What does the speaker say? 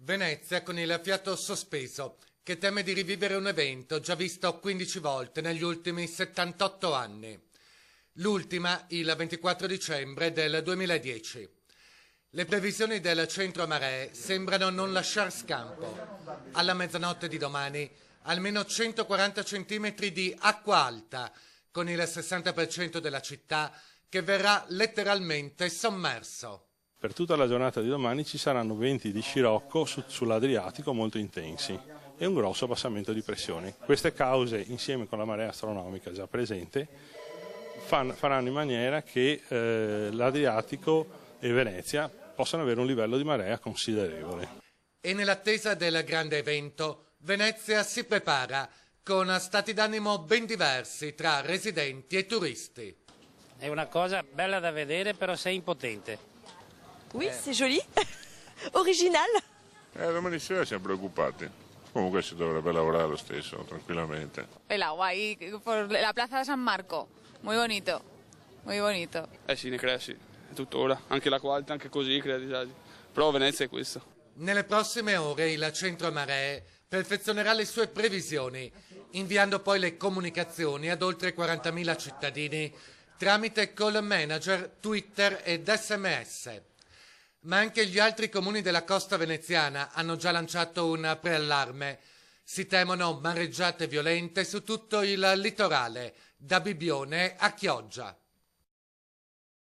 Venezia con il fiato sospeso, che teme di rivivere un evento già visto 15 volte negli ultimi 78 anni. L'ultima il 24 dicembre del 2010. Le previsioni del centro maree sembrano non lasciar scampo. Alla mezzanotte di domani almeno 140 centimetri di acqua alta, con il 60% della città che verrà letteralmente sommerso. Per tutta la giornata di domani ci saranno venti di scirocco sull'Adriatico molto intensi e un grosso abbassamento di pressioni. Queste cause, insieme con la marea astronomica già presente, faranno in maniera che l'Adriatico e Venezia possano avere un livello di marea considerevole. E nell'attesa del grande evento, Venezia si prepara con stati d'animo ben diversi tra residenti e turisti. È una cosa bella da vedere, però sei impotente. Oui, c'est joli, original. Domani sera siamo preoccupati. Comunque si dovrebbe lavorare lo stesso, tranquillamente. El agua ahí por la plaza de San Marco, muy bonito, muy bonito. Sì, ne crea sì, è tuttora, anche l'acqua alta, anche così crea disagi. Però Venezia è questo. Nelle prossime ore il centro maree perfezionerà le sue previsioni, inviando poi le comunicazioni ad oltre 40.000 cittadini tramite call manager, Twitter ed SMS. Ma anche gli altri comuni della costa veneziana hanno già lanciato un preallarme. Si temono mareggiate violente su tutto il litorale, da Bibbione a Chioggia.